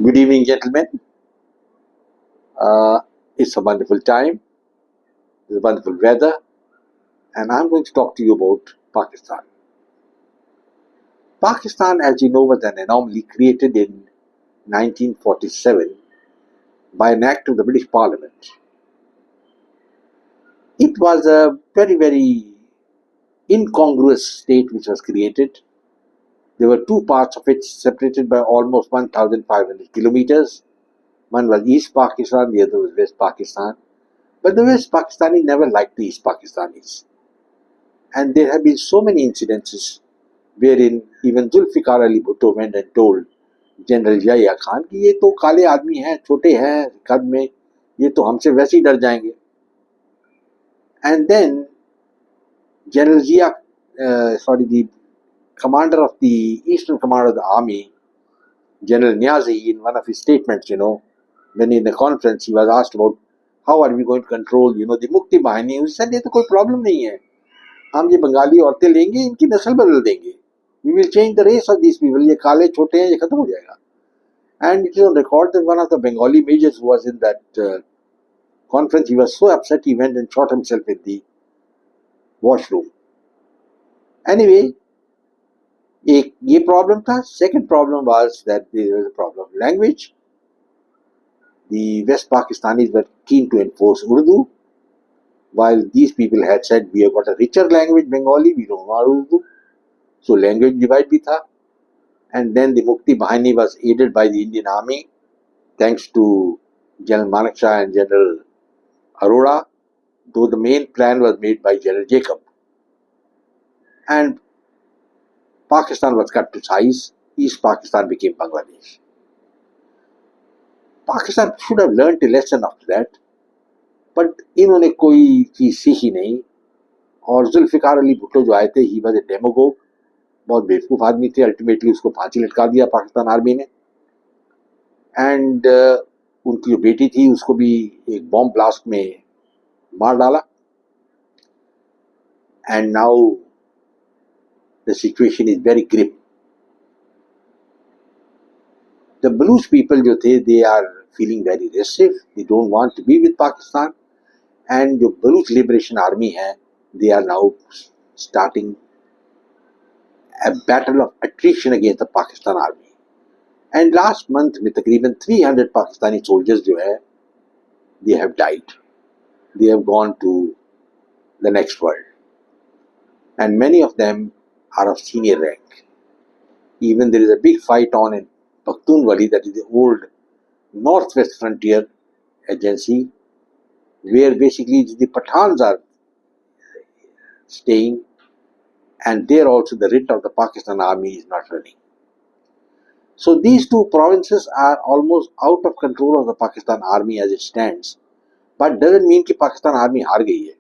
Good evening, gentlemen. It's a wonderful time, it's wonderful weather, and I'm going to talk to you about Pakistan. Pakistan, as you know, was an anomaly created in 1947 by an act of the British Parliament. It was a very, very incongruous state which was created. There were two parts of it separated by almost 1,500 kilometers. One was East Pakistan, the other was West Pakistan. But the West Pakistanis never liked the East Pakistanis. And there have been so many incidences wherein even Zulfikar Ali Bhutto went and told General Yahya Khan कि ये तो काले आदमी हैं, छोटे हैं कद में, ये तो हमसे वैसे ही डर जाएंगे. And then General the commander of the Eastern Command of the Army, General Niazi, in one of his statements, when in the conference he was asked about how are we going to control, the Mukti Bahini, he said, ये तो कोई problem नहीं है. हम ये बंगाली औरतें लेंगे, इनकी नस्ल बदल देंगे. We will change the race of these people. ये काले छोटे हैं, ये खत्म हो जाएगा. And it is on record that one of the Bengali majors who was in that conference, he was so upset he went and shot himself in the washroom. Anyway, एक ये problem था. Second problem was that there was a problem of language. The West Pakistanis were keen to enforce Urdu, while these people had said we have got a richer language, Bengali, we don't want Urdu. So language divide bhi tha. And then the Mukti Bahini was aided by the Indian Army, thanks to General Manekshaw and General Arora, though the main plan was made by General Jacob. And Pakistan was cut to size. East Pakistan became Bangladesh. Pakistan should have learnt a lesson after that, but इन्होंने कोई चीज सीखी नहीं. और जुल्फिकार अली भुट्टो जो आए थे, he was a demagogue, बहुत बेवकूफ आदमी थे. अल्टीमेटली उसको फांसी लटका दिया पाकिस्तान आर्मी ने. एंड उनकी जो बेटी थी उसको भी एक बॉम्ब ब्लास्ट में मार डाला. And now the situation is very grim. The Baloch people जो थे, they are feeling very restive, they don't want to be with Pakistan. And जो बलूच लिबरेशन आर्मी है, they are now starting a battle of attrition against the Pakistan army. And last month में तकरीबन 300 Pakistani soldiers जो है, they have died. They have gone to the next world. And many of them are of senior rank. Even there is a big fight on in Pakhtunwali, that is the old northwest frontier agency, where basically the Pathans are staying. And there also the writ of the Pakistan army is not running. So these two provinces are almost out of control of the Pakistan army as it stands. But doesn't mean कि Pakistan army हार गई है.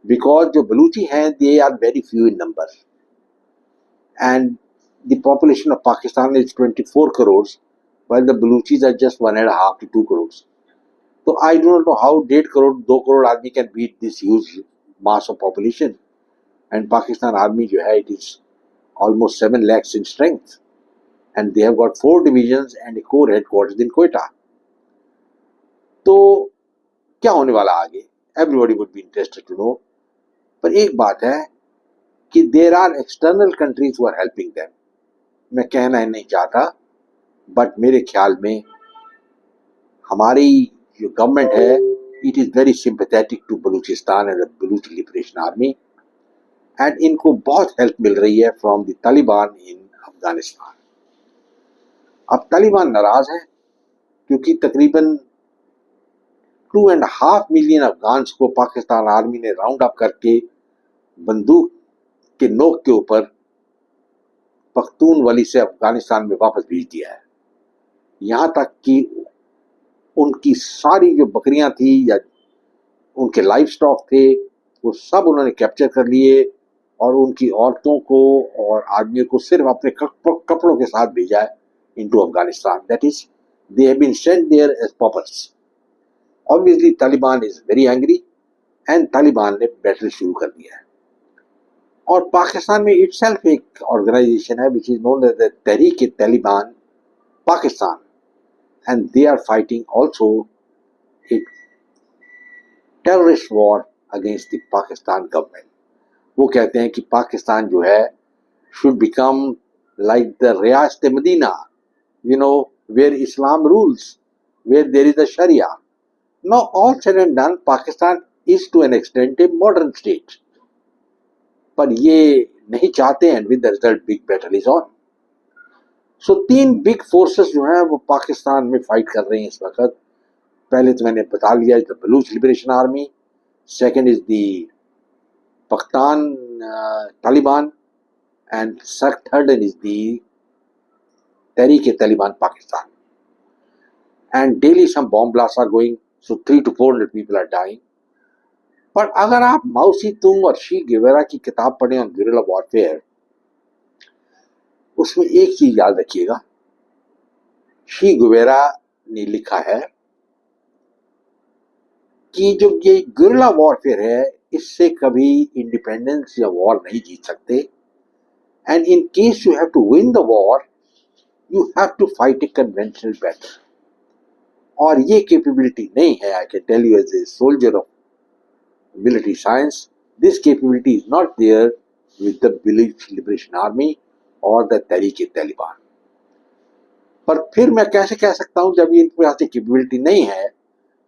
Because जो बलूची हैं, they are very few in number. And the population of Pakistan is 24 crores, while the Baluchis are just 1.5 to 2 crores. So I do not know how 1.5 crore, 2 crore army can beat this huge mass of population. And Pakistan army जो है, it is almost 7 lakhs in strength, and they have got 4 divisions and a core headquarters in Quetta. तो क्या होने वाला आगे? Everybody would be interested to know. पर एक बात है कि there are external countries who are helping them. मैं कहना नहीं चाहता, but मेरे ख्याल में हमारी जो गवर्नमेंट है, it is very sympathetic to Balochistan and the Baluch Liberation Army. And इनको बहुत हेल्प मिल रही है फ्रॉम द तालिबान इन अफगानिस्तान. अब तालिबान नाराज है क्योंकि तकरीबन 2.5 मिलियन अफगान्स को पाकिस्तान आर्मी ने राउंड अप करके बंदूक के नोक के ऊपर पख्तूनवाली से अफगानिस्तान में वापस भेज दिया है. यहाँ तक कि उनकी सारी जो बकरियां थी या उनके लाइफ स्टॉक थे, वो सब उन्होंने कैप्चर कर लिए और उनकी औरतों को और आदमियों को सिर्फ अपने कपड़ों के साथ भेजा है into Afghanistan. That is, they have been sent there as paupers. Obviously Taliban is very angry and Taliban ने बैटल शुरू कर दिया है. और पाकिस्तान में इटसेल्फ एक ऑर्गेनाइजेशन है which is known as the Tehrik Taliban Pakistan, and they are fighting also a terrorist war against the Pakistan government. वो कहते हैं कि पाकिस्तान जो है should become like the Riyast Medina, where Islam rules, where there is a Sharia. Now, all said and done, Pakistan is to an extent a modern state. पर ये नहीं चाहते हैं, with the result big battle is on. So, 3 big forces जो हैं वो पाकिस्तान में fight कर रही हैं इस वक्त. पहले तो मैंने बता लिया, the Baluch Liberation Army. Second is the Pakistan Taliban, and third is the Taliban Pakistan. And daily some bomb blasts are going, so 300 to 400 people are dying. पर अगर आप माओ सी तुंग और शी गेवेरा की किताब पढ़ें ऑन गुरिल्ला वॉरफेयर, उसमें एक चीज याद रखिएगा. शी गुवेरा ने लिखा है कि जो ये गुरिल्ला वॉरफेयर है, इससे कभी इंडिपेंडेंस या वॉर नहीं जीत सकते. And in case you have to win the war, you have to fight a conventional battle. और ये कैपेबिलिटी नहीं है. I can tell you as a soldier of military science, this capability is not there with the Baluch Liberation Army or the Taliban. पर फिर मैं कैसे कह सकता हूं, जब इनके पास कैपेबिलिटी नहीं है,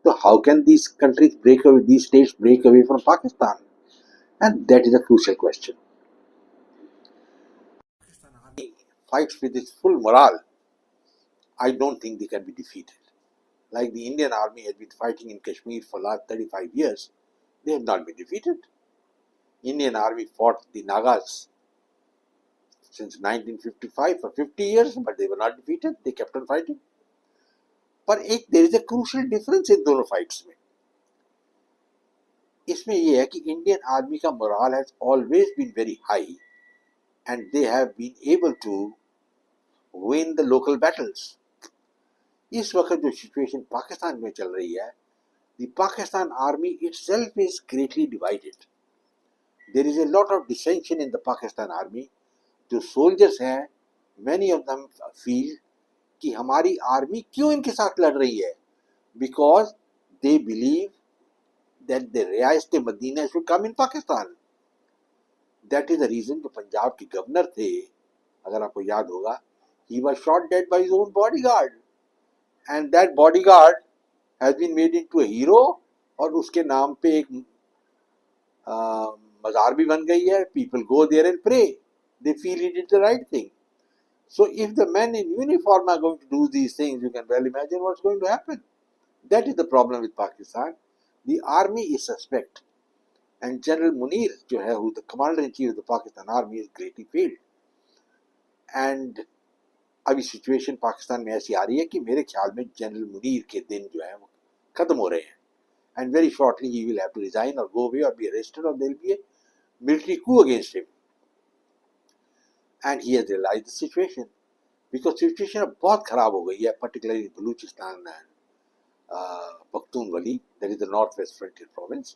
तो how can these countries break away, these states break away from Pakistan? And that is a crucial question. Pakistan Army fights with its full morale. I don't think they can be defeated. Like the Indian Army has been fighting in Kashmir for last 35 years. They have not been defeated. Indian Army fought the Nagas since 1955 for 50 years, but they were not defeated. They kept on fighting. पर एक there is a crucial difference in दोनों fights में. इसमें ये है कि Indian Army का morale has always been very high, and they have been able to win the local battles. इस वक्त जो situation पाकिस्तान में चल रही है, the Pakistan Army itself is greatly divided. There is a lot of dissension in the Pakistan Army. जो soldiers हैं, many of them feel कि हमारी आर्मी क्यों इनके साथ लड़ रही है, because they believe that the Riyast Medina should come in Pakistan. That is the reason जो पंजाब के गवर्नर थे, अगर आपको याद होगा, he was shot dead by his own bodyguard, and that bodyguard has been made into a hero, और उसके नाम पे एक मज़ार भी बन गई है. People go there and pray. They feel he did the right thing. So if the men in uniform are going to do these things, you can well imagine what's going to happen. That is the problem with Pakistan. The army is suspect, and General Munir, जो है, who is the commander-in-chief of the Pakistan Army, is greatly failed. And अभी situation Pakistan में ऐसी आ रही है कि मेरे ख्याल में जनरल मुनीर के दिन जो है वो खत्म हो रहे हैं. And very shortly he will have to resign or go away or be arrested, or there will be a military coup against him. And he has realized the situation, because situation अब बहुत खराब हो गई है, particularly in Baluchistan and Pakhtunwali, that is the northwest frontier province,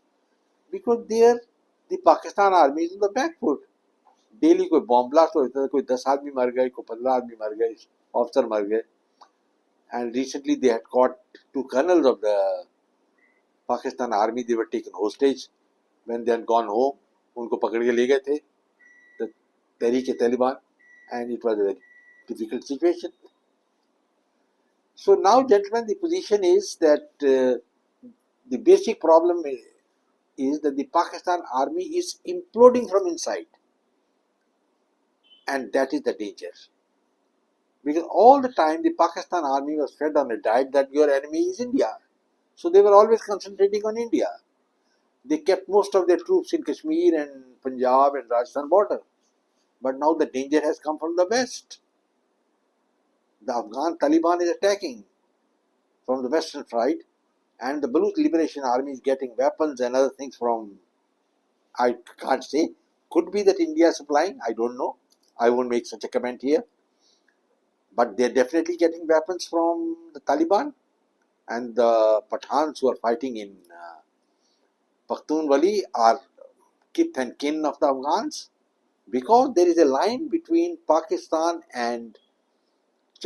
because there the Pakistan army is on the back foot. Daily कोई bomb blast होता था, कोई 10 आदमी मर गए, कोई 15 आदमी मर गए, ऑफिसर मर गए. And recently they had caught 2 colonels of the Pakistan army. They were taken hostage when they had gone home. उनको पकड़ के ले गए थे the Taliban, and it was a very difficult situation. So now, gentlemen, the position is that the basic problem is that the Pakistan army is imploding from inside. And that is the danger. Because all the time the Pakistan army was fed on a diet that your enemy is India. So they were always concentrating on India. They kept most of their troops in Kashmir and Punjab and Rajasthan border. But now the danger has come from the west. The Afghan Taliban is attacking from the western side, and the Baluch Liberation Army is getting weapons and other things from, I can't say, could be that India is supplying, I don't know. I won't make such a comment here. But they're definitely getting weapons from the Taliban, and the Pathans who are fighting in Pakhtunwali are kith and kin of the Afghans, because there is a line between Pakistan and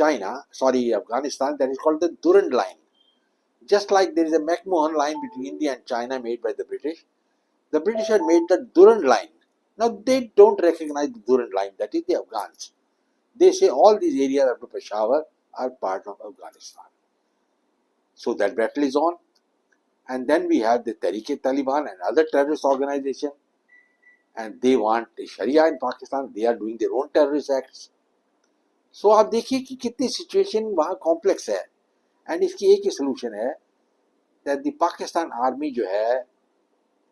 Afghanistan, that is called the Durand Line. Just like there is a McMahon line between India and China made by the British had made the Durand Line. Now they don't recognize the Durand Line, that is the Afghans. They say all these areas up to Peshawar are part of Afghanistan. So that battle is on. And then we have the Taliban and other terrorist organizations, and they want the Sharia in Pakistan. They are doing their own terrorist acts. So आप देखिए कि कितनी situation वहाँ complex है, and इसकी एक ही solution है that the Pakistan army जो है,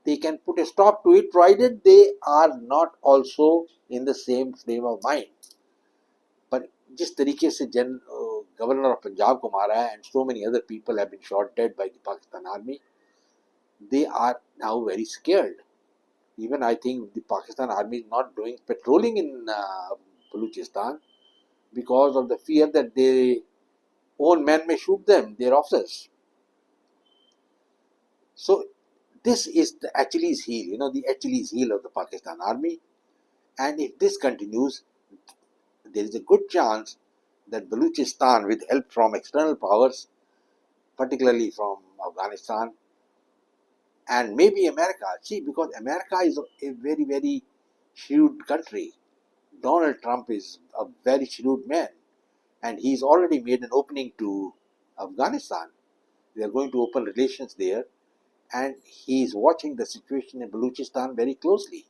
they can put a stop to it provided they are not also in the same frame of mind. पर जिस तरीके से गवर्नर ऑफ पंजाब को मारा है, and so many other people have been shot dead by the Pakistan army, they are now very scared. Even I think the Pakistan army is not doing patrolling in Balochistan because of the fear that their own men may shoot them, their officers. So this is the Achilles heel, the Achilles heel of the Pakistan army. And if this continues, there is a good chance that Balochistan, with help from external powers, particularly from Afghanistan, and maybe America, because America is a very, very shrewd country. Donald Trump is a very shrewd man, and he's already made an opening to Afghanistan. They are going to open relations there, and he's watching the situation in Balochistan very closely.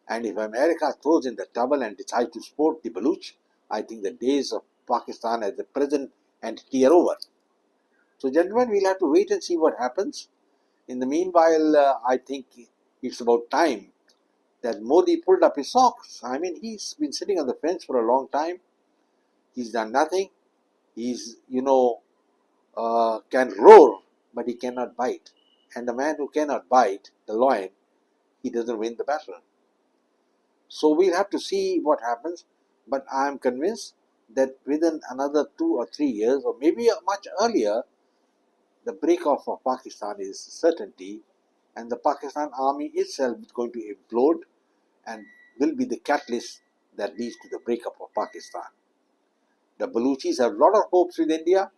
And if America throws in the towel and decides to support the Baloch, I think the days of Pakistan as the present entity are over. So, gentlemen, we'll have to wait and see what happens. In the meanwhile, I think it's about time that Modi pulled up his socks. I mean, he's been sitting on the fence for a long time. He's done nothing. He's, can roar, but he cannot bite. And the man who cannot bite the lion, he doesn't win the battle. So we'll have to see what happens. But I'm convinced that within another 2 or 3 years, or maybe much earlier, the break-off of Pakistan is certainty, and the Pakistan army itself is going to implode and will be the catalyst that leads to the breakup of Pakistan. The Balochis have a lot of hopes with India.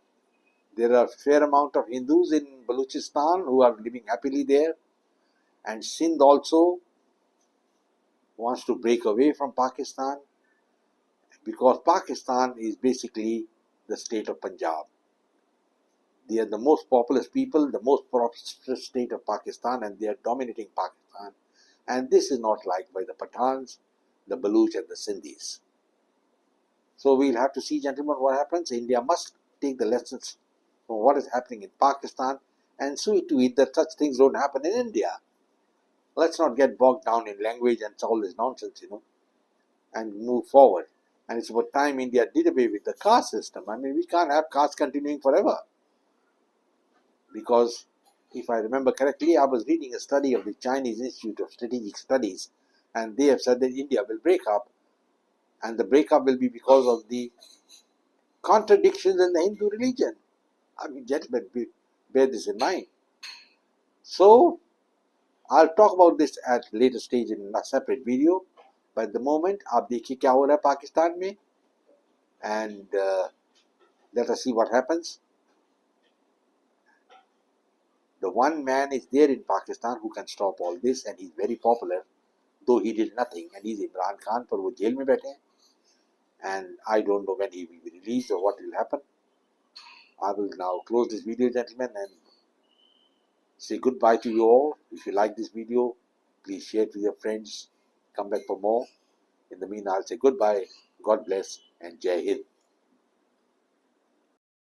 There are a fair amount of Hindus in Balochistan who are living happily there, and Sindh also wants to break away from Pakistan because Pakistan is basically the state of Punjab. They are the most populous people, the most prosperous state of Pakistan, and they are dominating Pakistan. And this is not liked by the Pathans, the Baloch, and the Sindhis. So we'll have to see, gentlemen, what happens. India must take the lessons from what is happening in Pakistan and see to it that such things don't happen in India. Let's not get bogged down in language and all this nonsense, and move forward. And it's about time India did away with the caste system. I mean, we can't have caste continuing forever. Because if I remember correctly, I was reading a study of the Chinese Institute of Strategic Studies, and they have said that India will break up, and the breakup will be because of the contradictions in the Hindu religion. I mean, gentlemen, bear this in mind. So, I'll talk about this at a later stage in a separate video. But at the moment, आप देखिए क्या हो रहा है पाकिस्तान में, and let us see what happens. The one man is there in Pakistan who can stop all this, and he's very popular, though he did nothing, and he's Imran Khan, पर वो jail में बैठे हैं, and I don't know when he will be released or what will happen. I will now close this video, gentlemen, and say goodbye to you all. If you like this video, please share it with your friends. Come back for more. In the meanwhile, I'll say goodbye, God bless, and Jai Hind.